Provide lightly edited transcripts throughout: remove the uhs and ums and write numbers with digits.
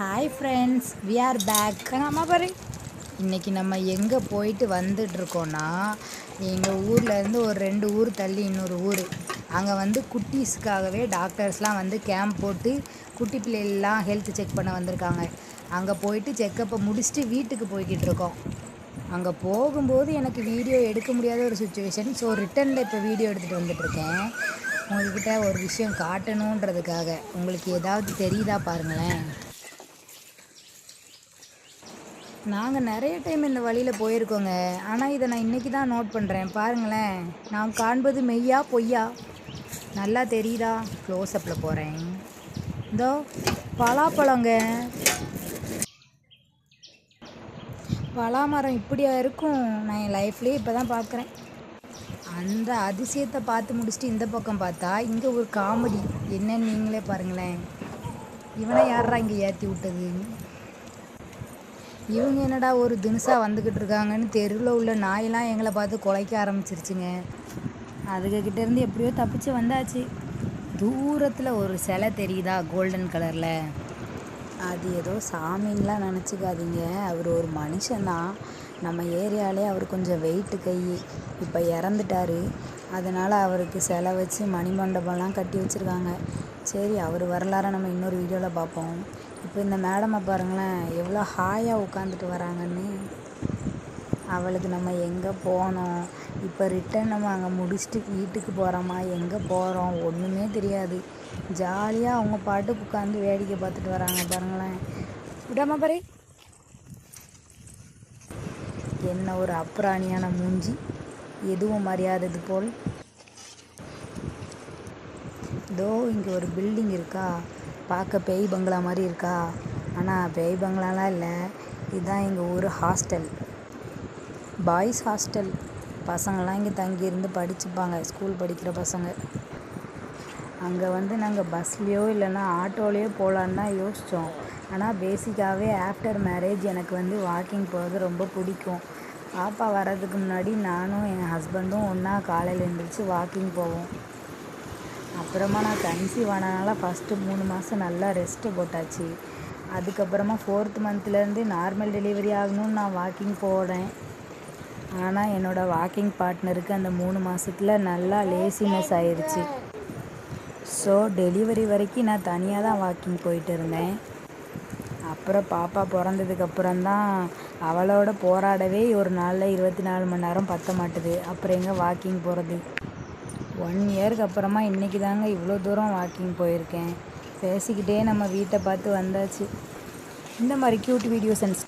Hi friends, we are back. அம்மா பாரு, இன்றைக்கி நம்ம எங்கே போயிட்டு வந்துட்ருக்கோன்னா, எங்கள் ஊர்லேருந்து ஒரு 2 ஊர் தள்ளி இன்னொரு ஊர். அங்கே வந்து குட்டீஸுக்காகவே டாக்டர்ஸ்லாம் வந்து கேம்ப் போட்டு குட்டி பிள்ளைகள்லாம் ஹெல்த் செக் பண்ண வந்திருக்காங்க. அங்கே போயிட்டு செக்கப்பை முடிச்சுட்டு வீட்டுக்கு போய்கிட்டு இருக்கோம். அங்கே போகும்போது எனக்கு வீடியோ எடுக்க முடியாத ஒரு சுச்சுவேஷன். ஸோ ரிட்டனில் இப்போ வீடியோ எடுத்துகிட்டு வந்துட்டுருக்கேன். உங்கள்கிட்ட ஒரு விஷயம் காட்டணுன்றதுக்காக. உங்களுக்கு ஏதாவது தெரியுதா பாருங்களேன். நாங்கள் நிறைய டைம் இந்த வழியில் போயிருக்கோங்க. ஆனால் இதை நான் இன்றைக்கி தான் நோட் பண்ணுறேன். பாருங்களேன், நான் காண்பது மெய்யா பொய்யா நல்லா தெரியுதா? க்ளோஸ்அப்பில் போகிறேன். இதோ பலாப்பழங்க. பலாமரம் இப்படியா இருக்கும்? நான் என் லைஃப்லேயே இப்போ தான் பார்க்குறேன். அந்த அதிசயத்தை பார்த்து முடிச்சுட்டு இந்த பக்கம் பார்த்தா இங்கே ஒரு காமெடி என்னன்னு நீங்களே பாருங்களேன். இவனை யாரா இங்கே ஏற்றி விட்டது? இவங்க என்னடா ஒரு தினுசாக வந்துக்கிட்டு இருக்காங்கன்னு தெருவில் உள்ள நாயெல்லாம் எங்களை பார்த்து குலைக்க ஆரம்பிச்சிருச்சுங்க. அதுக்கிட்டேருந்து எப்படியோ தப்பிச்சு வந்தாச்சு. தூரத்தில் ஒரு சிலை தெரியுதா கோல்டன் கலரில்? அது ஏதோ சாமின்லாம் நினச்சிக்காதீங்க. அவர் ஒரு மனுஷன்தான். நம்ம ஏரியாலே அவர் கொஞ்சம் வெயிட்டு கை. இப்போ இறந்துட்டார். அதனால் அவருக்கு சிலை வச்சு மணிமண்டபம்லாம் கட்டி வச்சுருக்காங்க. சரி, அவர் வரலாறை நம்ம இன்னொரு வீடியோவில் பார்ப்போம். இப்போ இந்த மேடமை பாருங்களேன், எவ்வளோ ஹாயாக உட்காந்துட்டு வராங்கன்னு. அவளுக்கு நம்ம எங்கே போனோம், இப்போ ரிட்டன் நம்ம அங்கே முடிச்சுட்டு வீட்டுக்கு போகிறோமா, எங்கே போகிறோம் ஒன்றுமே தெரியாது. ஜாலியாக அவங்க பாட்டுக்கு உட்காந்து வேடிக்கை பார்த்துட்டு வராங்க பாருங்களேன். விடாம பாரு, என்ன ஒரு அப்புறாணியான மூஞ்சி, எதுவும் மரியாதது போல். இதோ இங்கே ஒரு பில்டிங் இருக்கா, பார்க்க பேய் பங்களா மாதிரி இருக்கா? ஆனால் பேய் பங்களாலாம் இல்லை. இதுதான் எங்கள் ஊர் ஹாஸ்டல், பாய்ஸ் ஹாஸ்டல். பசங்கள்லாம் இங்கே தங்கியிருந்து படிச்சுப்பாங்க, ஸ்கூல் படிக்கிற பசங்க. அங்கே வந்து நாங்கள் பஸ்லேயோ இல்லைன்னா ஆட்டோலேயோ போகலான்னு தான் யோசித்தோம். ஆனால் பேசிக்காகவே ஆஃப்டர் மேரேஜ் எனக்கு வந்து வாக்கிங் போகிறது ரொம்ப பிடிக்கும். பாப்பா வர்றதுக்கு முன்னாடி நானும் என் ஹஸ்பண்டும் ஒன்றா காலையில் எழுந்திரிச்சு வாக்கிங் போவோம். அப்புறமா நான் கன்சீவ் ஆனதுனால ஃபஸ்ட்டு 3 மாதம் நல்லா ரெஸ்ட்டு போட்டாச்சு. அதுக்கப்புறமா 4th மந்த்லேருந்து நார்மல் டெலிவரி ஆகணும்னு நான் வாக்கிங் போகிறேன். ஆனால் என்னோடய வாக்கிங் பார்ட்னருக்கு அந்த 3 மாதத்தில் நல்லா லேசினஸ் ஆயிடுச்சு. ஸோ டெலிவரி வரைக்கும் நான் தனியாக தான் வாக்கிங் போயிட்டு இருந்தேன். அப்புறம் பாப்பா பிறந்ததுக்கப்புறம்தான் அவளோட போராடவே ஒரு நாளில் 24 மணி நேரம் பற்ற மாட்டுது. அப்புறம் எங்கே வாக்கிங் போகிறது? 1 இயருக்கு அப்புறமா இன்றைக்கி தாங்க இவ்வளோ தூரம் வாக்கிங் போயிருக்கேன். பேசிக்கிட்டே நம்ம வீட்டை பார்த்து வந்தாச்சு. இந்த மாதிரி க்யூட் வீடியோஸ் அண்ட்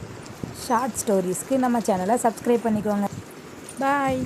ஷார்ட் ஸ்டோரிஸ்க்கு நம்ம சேனலை சப்ஸ்கிரைப் பண்ணிக்கோங்க. பாய்.